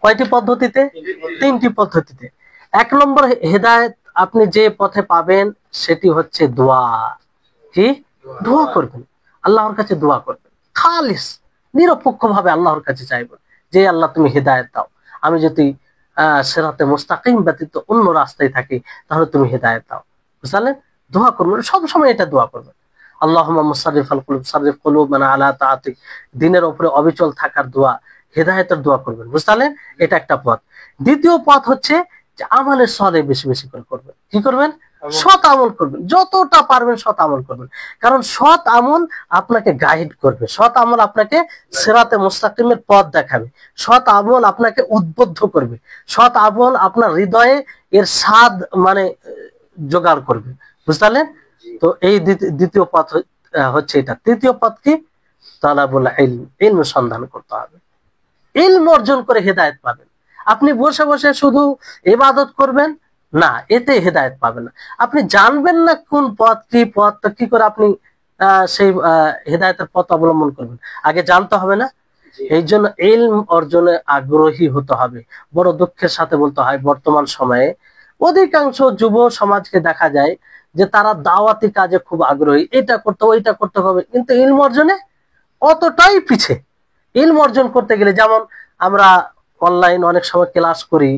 কয়টি পদ্ধতিতে? 3টি পদ্ধতিতে। 1 নম্বর হেদায়েত আপনি যে পথে পাবেন সেটি হচ্ছে দোয়া। কি? দোয়া করবেন, আল্লাহর কাছে দোয়া করবেন, খালিস নিরপেক্ষ ভাবে আল্লাহর কাছে চাইবেন যে আল্লাহ তুমি হেদায়েত দাও, আমি যদি সিরাতে মুস্তাকিম ব্যতীত অন্য রাস্তায় থাকি তাহলে তুমি হেদায়েত দাও, বুঝলেন? দোয়া করবেন, সব সময় এটা দোয়া করবেন। আল্লাহুম্মা মুসাররিফাল কুলুব সাররিফ কুলুবানা আলা তাআতিক, দিনের উপরে অবিচল থাকার দোয়া, হেদায়েতের দোয়া করবেন, বুঝলেন? এটা একটা পথ। দ্বিতীয় পথ হচ্ছে যে আমলে সালেহ বেশি বেশি করে করবেন। কি করবেন? সৎ আমল করবেন, যতটা পারবেন সৎ আমল করবেন। কারণ সৎ আমল আপনাকে গাইড করবে, সৎ আমল আপনাকে সিরাতে মুস্তাকিমের পথ দেখাবে, সৎ আমল আপনাকে উদ্বুদ্ধ করবে, সৎ আমল আপনার হৃদয়ে এর স্বাদ মানে জোগাড় করবে, বুঝতে পারলেন? তো এই দ্বিতীয় পথ হচ্ছে এটা। তৃতীয় পথ কি? তালাবুল ইলম, ইলম সন্ধান করতে হবে, ইলম অর্জন করে হেদায়েত পাবেন। আপনি বসে বসে শুধু ইবাদত করবেন না, এতে হেদায়েত পাবেন না। আপনি জানবেন না কোন পথ কি পথ, তো কি করে আপনি সেই হেদায়েতের পথ অবলম্বন করবেন? আগে জানতে হবে না? এই জন্য ইলম অর্জনে আগ্রহী হতে হবে। বড় দুঃখের সাথে বলতে হয়, বর্তমান সময়ে অধিকাংশ যুব সমাজকে দেখা যায় যে তারা দাওয়াতি কাজে খুব আগ্রহী, এটা করতে ওইটা করতে হবে, কিন্তু ইলম অর্জনে অতটাই পিছে। ইলম অর্জন করতে গেলে যেমন আমরা অনলাইন অনেক সময় ক্লাস করি,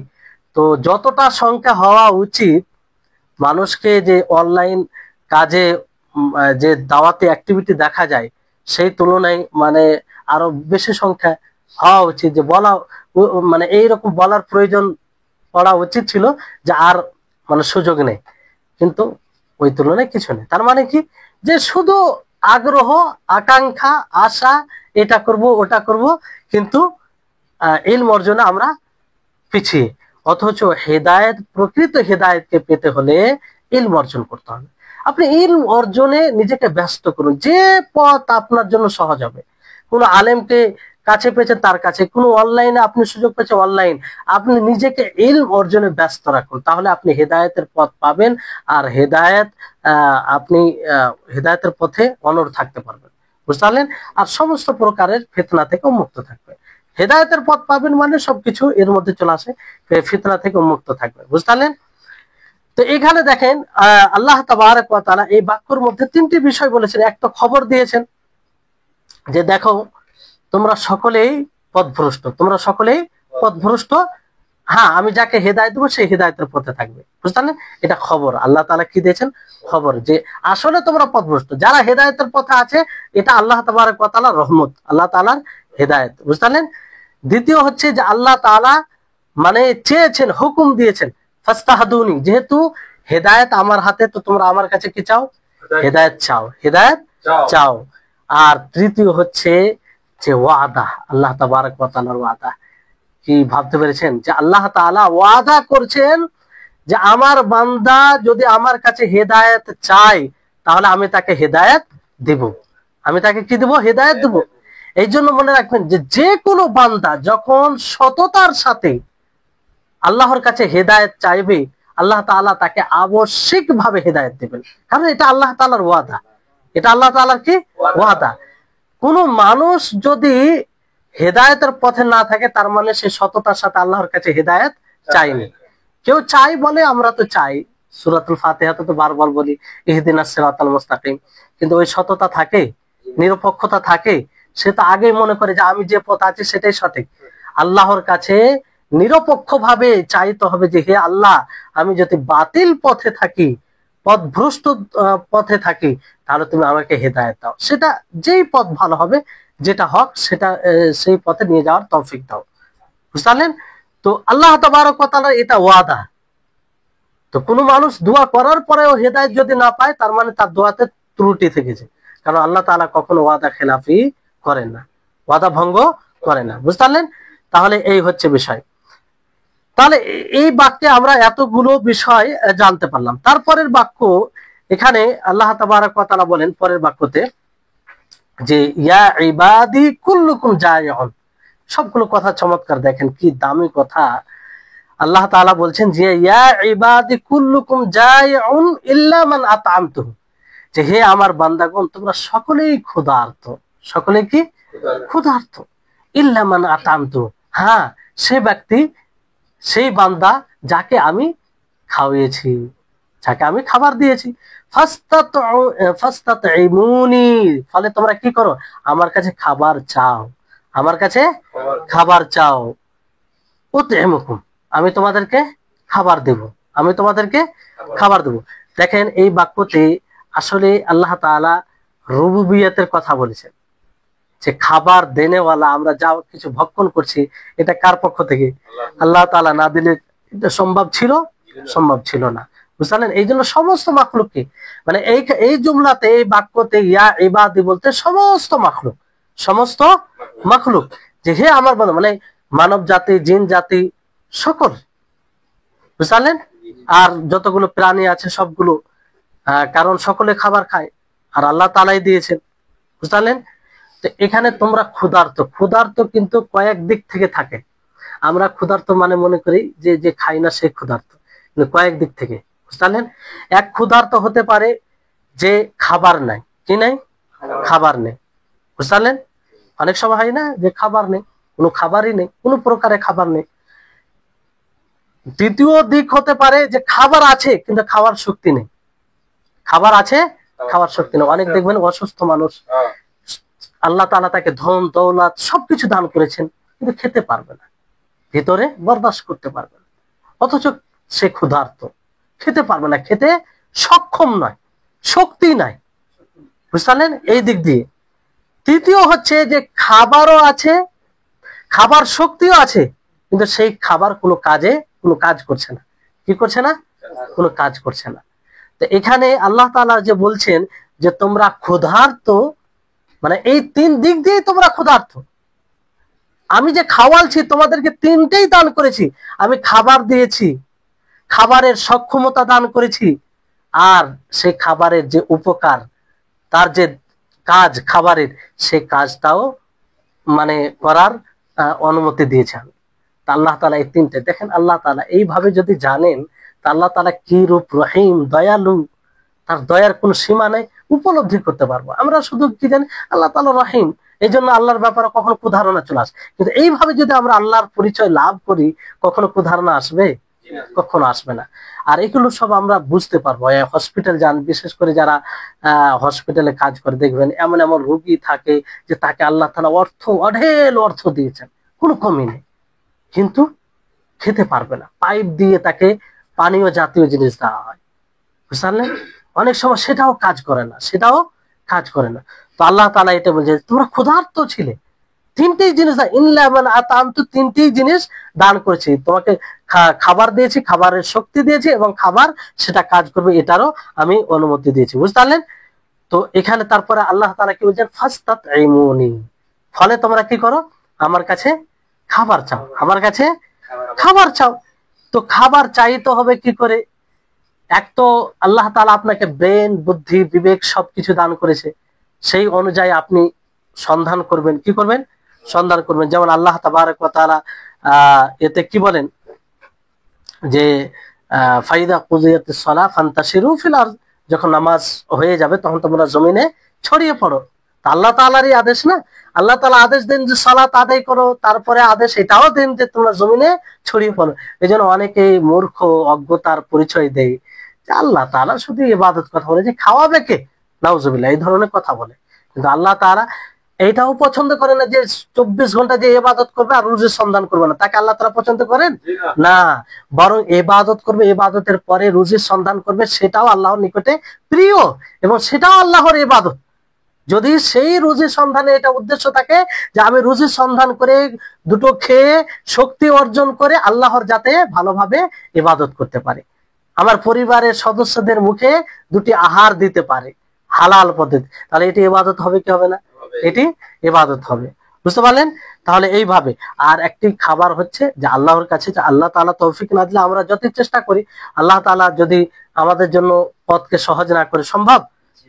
তো যতটা সংখ্যা হওয়া উচিত মানুষকে যে অনলাইন কাজে যে দাওয়াতি অ্যাক্টিভিটি দেখা যায়, সেই তুলনায় মানে আরো বেশি সংখ্যা হওয়া উচিত, যে বলা মানে এইরকম বলার প্রয়োজন পড়া উচিত ছিল যে আর মানে সুযোগ নেই, কিন্তু ওই তুলনায় কিছু নেই। তার মানে কি? যে শুধু আগ্রহ, আকাঙ্ক্ষা, আশা, এটা করব ওটা করব, কিন্তু ইলম অর্জনে আমরা পিছিয়ে। অথচ হেদায়েত, প্রকৃত হেদায়েতকে পেতে হলে ইলম অর্জন করতে হবে। আপনি ইলম অর্জনে নিজেকে ব্যস্ত করুন, যে পথ আপনার জন্য সহজ হবে। কোন আলেমকে কাছে পেয়েছেন তার কাছে, কোন অনলাইনে আপনি সুযোগ পেয়েছেন অনলাইন, আপনি নিজেকে ইলম অর্জনে ব্যস্ত রাখুন, তাহলে আপনি হেদায়েতের পথ পাবেন। আর আপনি হেদায়েতের পথে অনড় থাকতে পারবেন, বুঝতে পারলেন? আর সমস্ত প্রকারের ফিতনা থেকে মুক্ত থাকবেন। হেদায়েতের পথ পাবেন মানে সবকিছু এর মধ্যে চলে আসে, ফিতনা থেকে মুক্ত থাকবে, বুঝতে পারলেন? তো এখানে দেখেন আল্লাহ তাবারক ওয়া তাআলা এই বাক্যের মধ্যে 3টি বিষয় বলেছেন। একটা খবর দিয়েছেন যে দেখো তোমরা সকলেই পথভ্রষ্ট, তোমরা সকলেই পথভ্রষ্ট, হ্যাঁ আমি যাকে হেদায়েত দেবো সেই হেদায়েতের পথে থাকবে, বুঝতে পারলেন? এটা খবর, আল্লাহ তাআলা কি দিয়েছেন? খবর, যে আসলে তোমরা পথভ্রষ্ট, যারা হেদায়েতের পথে আছে এটা আল্লাহ তাবারক ওয়া তাআলার রহমত, আল্লাহ তাআলার হেদায়েত, বুঝতে পারলেন? দ্বিতীয় হচ্ছে যে আল্লাহ তাআলা মানে চেয়েছেন, হুকুম দিয়েছেন ফাস্তাহদুনি, যেহেতু হেদায়েত আমার হাতে, তো তোমরা আমার কাছে কি চাও? হেদায়েত চাও, হেদায়েত চাও। আর তৃতীয় হচ্ছে যে ওয়াদা, আল্লাহ তাবারক ওয়া তাআলার ওয়াদা। কি ভাবতে পেরেছেন? যে আল্লাহ তাআলা ওয়াদা করছেন যে আমার বান্দা যদি আমার কাছে হেদায়েত চায় তাহলে আমি তাকে হেদায়েত দেব, আমি তাকে কি দেব? হেদায়েত দেব। এই জন্য মনে রাখবেন যে যে কোনো বান্দা যখন সততার সাথে আল্লাহর কাছে হেদায়েত চাইবে, আল্লাহ তাআলা তাকে আবশ্যিকভাবে হেদায়েত দেবেন, কারণ এটা আল্লাহ তাআলার ওয়াদা, এটা আল্লাহ তাআলার কি ওয়াদা। কোন মানুষ যদি হেদায়েতের পথে না থাকে তার মানে সে সততার সাথে আল্লাহর কাছে হেদায়েত চাইনি। কেউ চাই বলে আমরা তো চাই, সূরাতুল ফাতিহাতে তো বারবার বলি ইহদিনাস সিরাতাল মুস্তাকিম, কিন্তু ওই সততা থাকে, নিরপেক্ষতা থাকে, সে তো আগেই মনে করে যে আমি যে পথ আছি সেটাই সঠিক। আল্লাহর কাছে নিরপেক্ষভাবে চাইতে হবে যে হে আল্লাহ, আমি যদি বাতিল পথে থাকি পথভ্রষ্ট পথে থাকি, তাহলে তুমি আমাকে হেদায়েত দাও, সেটা যেই পথ ভালো হবে, যেটা হক সেটা সেই পথে নিয়ে যাওয়ার তৌফিক দাও। বুঝলেন? তো আল্লাহ তাবারক ওয়া তাআলা এটা ওয়াদা। তো কোনো মানুষ দোয়া করার পরেও হেদায়েত যদি না পায়, তার মানে তার দোয়াতে ত্রুটি থেকেছে। কারণ আল্লাহ তাআলা কখনো ওয়াদা খেলাফি করেন না, ওয়াদা ভঙ্গ করে না। বুঝলেন? তাহলে এই হচ্ছে বিষয়। তাহলে এই বাক্যে আমরা এতগুলো বিষয় জানতে পারলাম। তারপরের বাক্য এখানে আল্লাহ তাবারক ওয়া তাআলা বলেন পরের বাক্যতে যে ইয়া ইবাদি কুল্লুকুম জায়িউন। সবগুলো কথা চমৎকার, দেখেন কি দামি কথা। আল্লাহ তাআলা বলছেন যে ইয়া ইবাদি কুল্লুকুম জায়িউন ইল্লা মান আতআমতুহু, যে হে আমার বান্দাগণ তোমরা সকলেই ক্ষুধার্ত। সকলে কি ক্ষুধার্ত? ইল্লা মান আতআমতুহু, হ্যাঁ সে ব্যক্তি, সেই বান্দা যাকে আমি খাওয়িয়েছি, যাকে আমি খাবার দিয়েছি। ফাস্তাতঈমুনি, ফলে তোমরা কি করো? আমার কাছে খাবার চাও, আমার কাছে খাবার চাও। উতঈমুকুম, আমি তোমাদেরকে খাবার দেব, আমি তোমাদেরকে খাবার দেব। দেখেন এই বাক্যতে আসলে আল্লাহ তাআলা রুবুবিয়তের কথা বলেছেন, যে খাবার দেনেওয়ালা, আমরা যা কিছু ভক্ষণ করছি এটা কার পক্ষ থেকে? আল্লাহ তাআলা না দিলে এটা সম্ভব ছিল? সম্ভব ছিল না। বুঝলেন? এই জন্য সমস্ত মাখলুককে, মানে এই জুমলাতে, এই বাক্যতে ইয়া ইবাদি বলতে সমস্ত মাখলুক, সমস্ত মাখলুক, যে হে আমার বান্দা, মানে মানব জাতি, জিন জাতি, সকল। বুঝলেন? আর যতগুলো প্রাণী আছে সবগুলো, কারণ সকলে খাবার খায় আর আল্লাহ তাআলাই দিয়েছেন। বুঝলেন? তো এখানে তোমরা ক্ষুধার্ত, ক্ষুধার্ত কিন্তু কয়েক দিক থেকে থাকে। আমরা ক্ষুধার্ত মানে মনে করি যে যে খাই না সে ক্ষুধার্ত, কিন্তু কয়েক দিক থেকে। বুঝলেন? এক ক্ষুধার্ত হতে পারে যে খাবার নাই, কি নাই? খাবার নেই। বুঝলেন? অনেক সময় হয় না যে খাবার নেই, কোনো খাবারই নেই, কোনো প্রকারে খাবার নেই। দ্বিতীয় দিক হতে পারে যে খাবার আছে কিন্তু খাওয়ার শক্তি নেই, খাবার আছে খাওয়ার শক্তি নেই। অনেক দেখবেন অসুস্থ মানুষ, আল্লাহ তাআলা তাকে ধন দৌলত সবকিছু দান করেছেন, কিন্তু খেতে পারবে না, ভিতরে বরদাস্ত করতে পারবে না, অথচ সে ক্ষুধার্ত, খেতে পারবে না, খেতে সক্ষম নয়, শক্তি নাই। বুঝলেন? এই দিক দিয়ে। তৃতীয় হচ্ছে যে খাবারও আছে, খাবার শক্তিও আছে, কিন্তু সেই খাবার কোনো কাজে, কোনো কাজ করছে না। কি করছে না? কোনো কাজ করছে না। তো এখানে আল্লাহ তাআলা যে বলছেন যে তোমরা ক্ষুধার্ত, মানে এই তিন দিক দিয়ে তোমরা ক্ষুধার্ত। আমি যে খাওয়ালছি তোমাদেরকে, তিনটেই দান করেছি। আমি খাবার দিয়েছি, খাবারের সক্ষমতা দান করেছি, আর সেই খাবারের যে উপকার, তার যে কাজ খাবারের, সেই কাজটাও মানে করার অনুমতি দিয়েছেন। তা আল্লাহ তাআলা এই তিনটে, দেখেন আল্লাহ তাআলা এইভাবে যদি জানেন, তা আল্লাহ তাআলা কি রূপ রহিম, দয়ালু, তার দয়ার কোন সীমা নেই, উপলব্ধি করতে পারবো। আমরা শুধু কি জানি আল্লাহ তাআলা রহিম, এই জন্য আল্লাহর ব্যাপারে কখনো কুধারণা চলে আসে। কিন্তু এইভাবে যদি আমরা আল্লাহর পরিচয় লাভ করি, কখনো কুধারণা আসবে? কখনো আসবে না। আর এগুলো সব আমরা বুঝতে পারবো। হসপিটাল যান, বিশেষ করে যারা হসপিটালে কাজ করে, দেখবেন এমন এমন রোগী থাকে যে তাকে আল্লাহ তাআলা অঢেল অর্থ দিয়েছেন, কোনো কমি নেই, কিন্তু খেতে পারবে না। পাইপ দিয়ে তাকে পানীয় জাতীয় জিনিস দেওয়া হয়। বুঝলেন? অনেক সময় সেটাও কাজ করে না, সেটাও কাজ করে না। তো আল্লাহ তাআলা এটা বলছে তোমরা ক্ষুধার্ত ছিলে, তিনটেই জিনিস তিনটেই জিনিস দান করেছি তোমাকে। খাবার দিয়েছি, খাবারের শক্তি দিয়েছি, এবং খাবার সেটা কাজ করবে এটারও আমি অনুমতি দিয়েছি। বুঝতে পারলেন? তো এখানে তারপরে আল্লাহ তাআলা কি বলছেন? ফাস্তাতঈমুনি, ফলে তোমরা কি করো? আমার কাছে খাবার চাও, আমার কাছে খাবার চাও। তো খাবার চাইতে হবে কি করে? এক তো আল্লাহ তাআলা আপনাকে ব্রেন, বুদ্ধি, বিবেক সবকিছু দান করেছে, সেই অনুযায়ী আপনি সন্ধান করবেন। কি করবেন? সন্ধান করবেন। যেমন আল্লাহ তাবারক ওয়া তাআলা এতে কি বলেন যে ফাইদা কুদিয়াতিস সালাহ ফান্তাশিরু ফিল আরদ, যখন নামাজ হয়ে যাবে তখন তোমরা জমিনে ছড়িয়ে পড়ো। তা আল্লাহ তাআলারই আদেশ না? আল্লাহ তাআলা আদেশ দেন যে সালাত আদায় করো, তারপরে আদেশ এটাও দেন যে তোমরা জমিনে ছড়িয়ে পড়ো। এই জন্য অনেকে মূর্খ, অজ্ঞতার পরিচয় দেয় যে আল্লাহ তাআলা শুধু ইবাদত কথা বলে, যে খাওয়াবে কে? নাউজুবিল্লাহ, এই ধরনের কথা বলে। কিন্তু আল্লাহ তাআলা এইটাও পছন্দ করে না যে 24 ঘন্টা যে ইবাদত করবে আর রুজির সন্ধান করবে না, তাকে আল্লাহ তাআলা পছন্দ করেন না। বরং ইবাদত করবে, ইবাদতের পরে রুজির সন্ধান করবে, সেটাও আল্লাহর নিকটে প্রিয় এবং সেটাও আল্লাহর ইবাদত। যদি সেই রুজির সন্ধানে এটা উদ্দেশ্য থাকে যে আমি রুজির সন্ধান করে দুটো খেয়ে শক্তি অর্জন করে আল্লাহর যাতে ভালোভাবে ইবাদত করতে পারে, আমার পরিবারের সদস্যদের মুখে দুটি আহার দিতে পারে হালাল পদ্ধতি, তাহলে এটি ইবাদত হবে কি হবে না? এটি ইবাদত হবে। বুঝতে পারলেন? তাহলে এইভাবে। আর একটি খাবার হচ্ছে যে আল্লাহর কাছে, যে আল্লাহ তাআলা তৌফিক না দিলে আমরা যতই চেষ্টা করি, আল্লাহ তাআলা যদি আমাদের জন্য পথকে সহজ না করে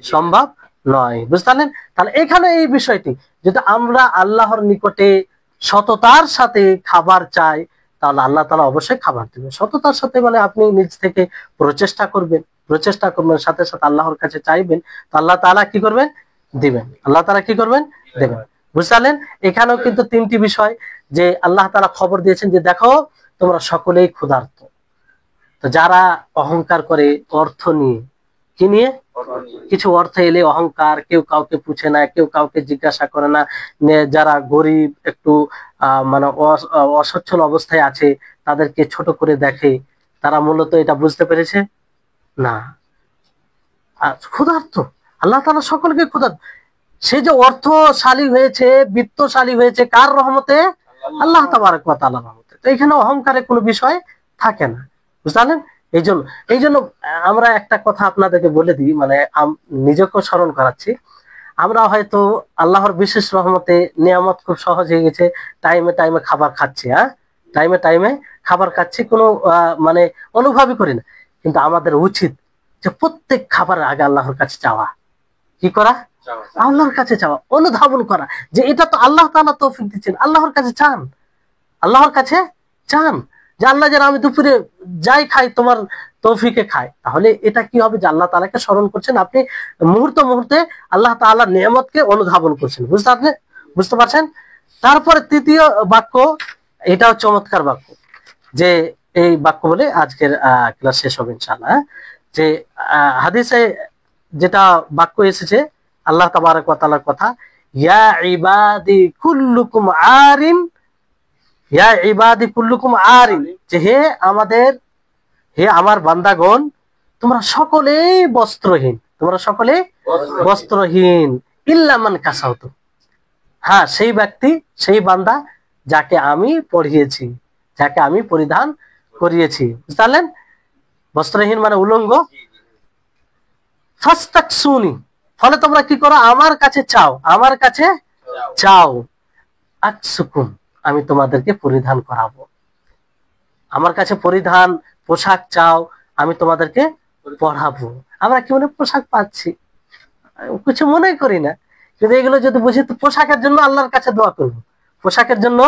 সম্ভব নয়। বুঝতে পারলেন? তাহলে এখানে এই বিষয়টি, যদি আমরা আল্লাহর নিকটে সততার সাথে খাবার চাই, তাহলে আল্লাহ তাআলা অবশ্যই খাবার দিবেন। সততার সাথে মানে আপনি নিজ থেকে প্রচেষ্টা করবেন, সাথে সাথে আল্লাহর কাছে চাইবেন, তো আল্লাহ তাআলা কি করবেন? দিবেন। আল্লাহ তাআলা কি করবেন? দেবেন। বুঝলেন? এখানেও কিন্তু তিনটি বিষয় যে আল্লাহ তাআলা খবর দিয়েছেন যে দেখো তোমরা সকলেই ক্ষুধার্ত। তো যারা অহংকার করে অর্থ নিয়ে, কি নিয়ে? কিছু অর্থ এলে অহংকার, কেউ কাউকে পুছে না, কেউ কাউকে জিজ্ঞাসা করে না, যারা গরিব একটু মানে অসচ্ছল অবস্থায় আছে তাদেরকে ছোট করে দেখে, তারা মূলত এটা বুঝতে পেরেছে না, ক্ষুধার্ত। আল্লাহ তাআলা সকলকে ক্ষুধার্ত। সে যে অর্থশালী হয়েছে, বিত্তশালী হয়েছে কার রহমতে? আল্লাহ তাবারক ওয়া তাআলার রহমতে। তো এখানে অহংকারের কোনো বিষয় থাকে না। বুঝলেন? এই জন্য আমরা একটা কথা আপনাদেরকে বলে দিই, মানে নিজেকেও স্মরণ করাচ্ছি। আমরা হয়তো আল্লাহর বিশেষ রহমতে নিয়ামত খুব সহজ হয়ে গেছে, টাইমে টাইমে খাবার খাচ্ছি, টাইমে টাইমে খাবার খাচ্ছি, কোনো মানে অনুভবই করি না। কিন্তু আমাদের উচিত যে প্রত্যেক খাবারের আগে আল্লাহর কাছে চাওয়া। কি করা? আল্লাহর কাছে চাওয়া, অনুধাবন করা যে এটা তো আল্লাহ তাআলা তৌফিক দিচ্ছেন। আল্লাহর কাছে চান, আল্লাহর কাছে চান যে আল্লাহ যেন আমি দুপুরে যাই খাই তোমার তৌফিকে খাই। তাহলে এটা কি হবে? যে আল্লাহ তাআলাকে স্মরণ করছেন, আপনি মুহূর্তে মুহূর্তে আল্লাহ তাআলার নিয়ামতকে অনুধাবন করছেন। বুঝতে পারছেন? তারপরে তৃতীয় বাক্য, এটাও চমৎকার বাক্য, যে এই বাক্য বলে আজকের ক্লাস শেষ হবে ইনশাআল্লাহ। যে হাদিসে যেটা বাক্য এসেছে আল্লাহ তাবারক ওয়া তাআলার কথা, ইয়া ইবাদি কুল্লুকুম আরিন, ইয়া ইবাদি কুল্লুকুম আরিন, যে হে আমার বান্দাগণ তোমরা সকলেই বস্ত্রহীন, তোমরা সকলে বস্ত্রহীন, ইল্লা মান কাসাউতু, হ্যাঁ সেই ব্যক্তি, সেই বান্দা যাকে আমি পড়িয়েছি, যাকে আমি পরিধান করিয়েছি। বুঝলেন? বস্ত্রহীন মানে উলঙ্গ। ফাস্তাকসুনি, ফলে তোমরা কি করো? আমার কাছে চাও, আমার কাছে চাও। আকসুকুম, আমি তোমাদেরকে পরিধান করাবো। আমার কাছে পরিধান পোশাক চাও, আমি তোমাদেরকে পড়াবো। আমরা কি মনে পোশাক পাচ্ছি? কিছু মনে করি না, কিন্তু এগুলো যদি বুঝি তো পোশাকের জন্য আল্লাহর কাছে দোয়া করব, পোশাকের জন্য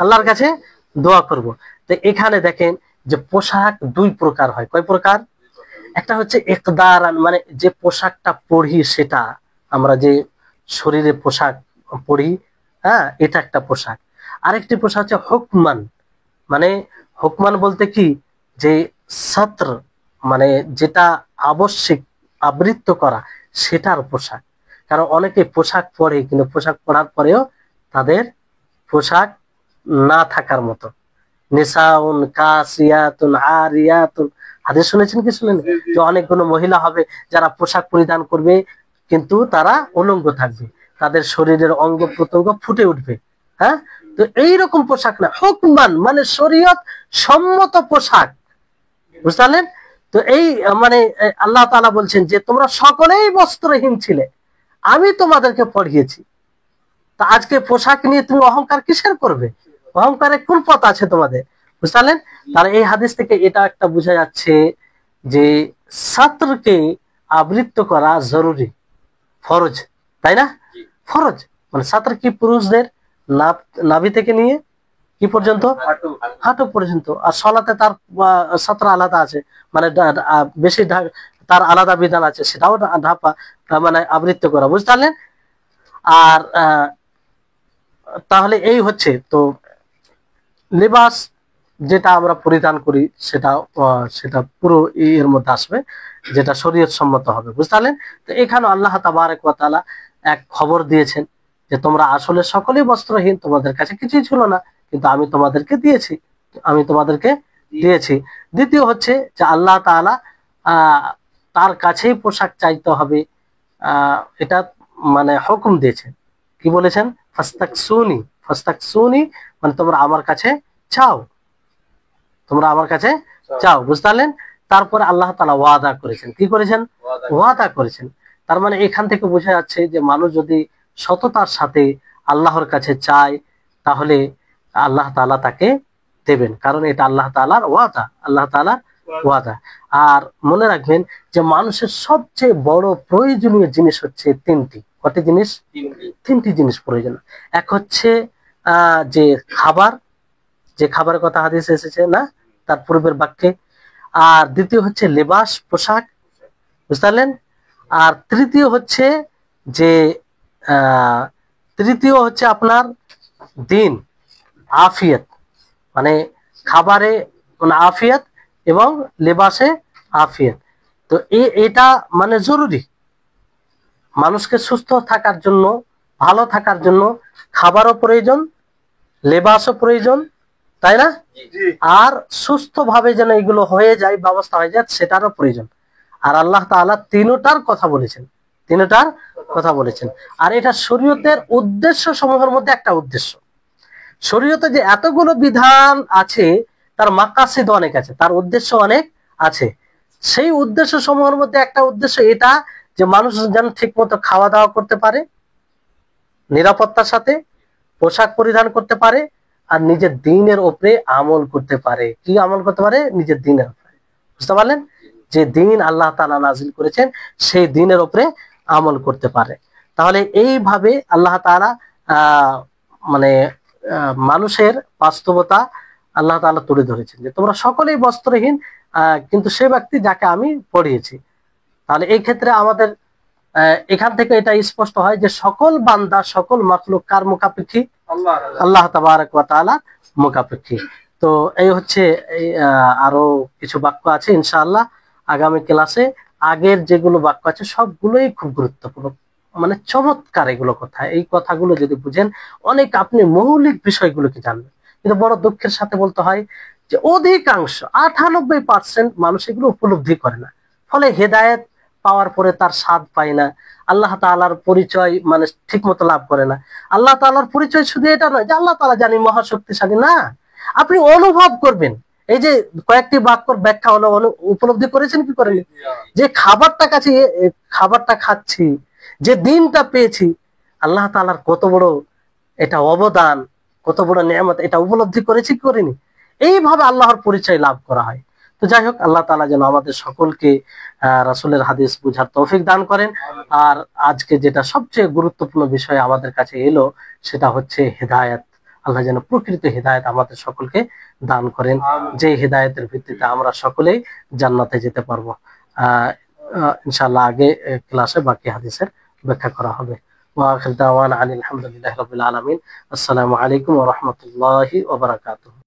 আল্লাহর কাছে দোয়া করব। তো এখানে দেখেন যে পোশাক দুই প্রকার হয়। কয় প্রকার? একটা হচ্ছে ইকদার, মানে যে পোশাকটা পরি সেটা, আমরা যে শরীরে পোশাক পরি, এটা একটা পোশাক। আরেকটি পোশাক হচ্ছে হুকমান, মানে হুকমান বলতে কি, যে ছাত্র, মানে যেটা আবশ্যিক আবৃত্ত করা, সেটার পোশাক। কারণ অনেকে পোশাক পরে কিন্তু পোশাক পরার পরেও তাদের পোশাক না থাকার মতো। নিসাউন কাসিয়াতুন আরিয়াতুন, হাদিস শুনেছেন কি শুনেন? যে অনেকগুলো মহিলা হবে যারা পোশাক পরিধান করবে কিন্তু তারা উলঙ্গ থাকবে, তাদের শরীরের অঙ্গ প্রত্যঙ্গ ফুটে উঠবে। তো এইরকম পোশাক না, হুকমান মানে শরীয়ত সম্মত পোশাক। বুঝলেন? তো এই মানে আল্লাহ তাআলা বলছেন যে তোমরা সকলেই বস্ত্রহীন ছিলে, আমি তোমাদেরকে পড়িয়েছি। তা আজকে পোশাক নিয়ে তুমি অহংকার কিসের করবে? অহংকারের কোন পথ আছে তোমাদের? বুঝলেন? তাহলে এই হাদিস থেকে এটা একটা বোঝা যাচ্ছে যে ছাত্রকে আবৃত্ত করা জরুরি, ফরজ, তাই না? ফরজ মানে ছাত্র কি পুরুষদের নাভি থেকে নিয়ে কি পর্যন্ত? হাঁটু পর্যন্ত। আর সলাতে তার ছাত্র আলাদা আছে, মানে বেশি তার আলাদা বিধান আছে, সেটাও ঢাপা মানে আবৃত্ত করা। বুঝতে পারলেন? আর তাহলে এই হচ্ছে তো লিবাস যেটা আমরা পরিধান করি সেটা পুরো এর মধ্যে আসবে, যেটা শরীয়ত সম্মত হবে। বুঝতে পারলেন? তো এখানে আল্লাহ তাবারক ওয়া তাআলা এক খবর দিয়েছেন যে তোমরা আসলে সকলেই বস্ত্রহীন, তোমাদের কাছে কিছুই ছিল না, কিন্তু আমি তোমাদেরকে দিয়েছি, আমি তোমাদেরকে দিয়েছি। দ্বিতীয় হচ্ছে যে আল্লাহ তাআলা তার কাছেই পোশাক চাইতে হবে, এটা মানে হুকুম দিয়েছেন। কি বলেছেন? ফাস্তাকসুনি, ফাস্তাকসুনি মানে তোমরা আমার কাছে চাও, তোমরা আমার কাছে চাও, বুঝতে পারলেন? তারপরে আল্লাহ তাআলা ওয়াদা করেছেন। কি করেছেন? ওয়াদা করেছেন। তার মানে এখান থেকে বোঝা যাচ্ছে যে মানুষ যদি সততার সাথে আল্লাহর কাছে চায়, তাহলে আল্লাহ তাআলা তাকে দেবেন, কারণ এটা আল্লাহ তাআলার ওয়াদা, আল্লাহ তাআলার ওয়াদা। আর মনে রাখবেন যে মানুষের সবচেয়ে বড় প্রয়োজনীয় জিনিস হচ্ছে তিনটি। কয়টি জিনিস? তিনটি জিনিস প্রয়োজন। এক হচ্ছে যে খাবার, যে খাবারের কথা হাদিসে এসেছে না তার পূর্বের বাক্যে। আর দ্বিতীয় হচ্ছে লেবাস, পোশাক, বুঝতে পারলেন? আর তৃতীয় হচ্ছে যে তৃতীয় হচ্ছে আপনার দিন, আফিয়ত, মানে খাবারে মানে আফিয়ত এবং লেবাসে আফিয়ত। তো এটা মানে জরুরি মানুষকে সুস্থ থাকার জন্য, ভালো থাকার জন্য খাবারও প্রয়োজন, লেবাসও প্রয়োজন, তাই না? আর সুস্থ ভাবে যেন এগুলো হয়ে যায়, ব্যবস্থা হয়ে যায়, সেটারও প্রয়োজন। আর আল্লাহ তাআলা তিনটার কথা বলেছেন, তিনটার কথা বলেছেন। আর এটা শরীয়তের উদ্দেশ্য সমূহের মধ্যে একটা উদ্দেশ্য। শরীয়তে যে এতগুলো বিধান আছে তার মাকাসিদ অনেক আছে, তার উদ্দেশ্য অনেক আছে। সেই উদ্দেশ্য সমূহের মধ্যে একটা উদ্দেশ্য এটা যে মানুষ যেন ঠিক মতো খাওয়া দাওয়া করতে পারে, নিরাপত্তার সাথে পোশাক পরিধান করতে পারে, আর নিজের দ্বীনের উপরে আমল করতে পারে। কি আমল করতে পারে? নিজের দ্বীনের উপরে, বুঝতে পারলেন? যে দ্বীন আল্লাহ তাআলা নাজিল করেছেন সেই দ্বীনের উপরে আমল করতে পারে। তাহলে এইভাবে আল্লাহ তাআলা মানে মানুষের বাস্তবতা আল্লাহ তাআলা তুলে ধরেছেন যে তোমরা সকলেই বস্ত্রহীন, কিন্তু সে ব্যক্তি যাকে আমি পড়িয়েছি। তাহলে এই ক্ষেত্রে আমাদের এখান থেকে এটা স্পষ্ট হয় যে সকল বান্দা, সকল মাখলুক কার মুখাপেক্ষী? আল্লাহ তাবারক ওয়া তাআলা মুখাপেক্ষী। তো এই হচ্ছে আরো কিছু বাক্য আছে ইনশাআল্লাহ আগামী ক্লাসে। আগের যেগুলো বাক্য আছে সবগুলোই খুব গুরুত্বপূর্ণ, মানে চমৎকার এগুলো কথা। এই কথাগুলো যদি বুঝেন অনেক আপনি মৌলিক বিষয়গুলোকে জানবেন। কিন্তু বড় দুঃখের সাথে বলতে হয় যে অধিকাংশ 98% মানুষ এগুলো উপলব্ধি করে না, ফলে হেদায়েত পাওয়ার পরে তার স্বাদ পায় না, আল্লাহ তাআলার পরিচয় মানে ঠিক মতো লাভ করে না। আল্লাহ তাআলার পরিচয় শুধু এটা নয় যে আল্লাহ তাআলা জানি মহাশক্তিশালী, না, আপনি অনুভব করবেন। এই যে কয়েকটি বাক্যর ব্যাখ্যা হলো, উপলব্ধি করেছেন কি করেনি? যে খাবারটা কাছে, খাবারটা খাচ্ছি, যে দিনটা পেয়েছি, আল্লাহ তাআলার কত বড় এটা অবদান, কত বড় নিয়ামত, এটা উপলব্ধি করেছি কি করিনি? এইভাবে আল্লাহর পরিচয় লাভ করা হয়। তো যাই হোক, আল্লাহ তাআলা যেন আমাদের সকলকে রাসূলের হাদিস বুঝার তৌফিক দান করেন। আর আজকে যেটা সবচেয়ে গুরুত্বপূর্ণ বিষয় আমাদের কাছে এলো সেটা হচ্ছে হেদায়েত। আল্লাহ যেন প্রকৃত হেদায়েত আমাদের সকলকে দান করেন, যে হেদায়েতের ভিত্তিতে আমরা সকলেই জান্নাতে যেতে পারবো। ইনশাআল্লাহ আগে ক্লাসে বাকি হাদিসের ব্যাখ্যা করা হবে। ওয়া আখির দাওয়ানা আলহামদুলিল্লাহি রাব্বিল আলামিন। আসসালামু আলাইকুম ওয়া রাহমাতুল্লাহি ওয়া বারাকাতুহু।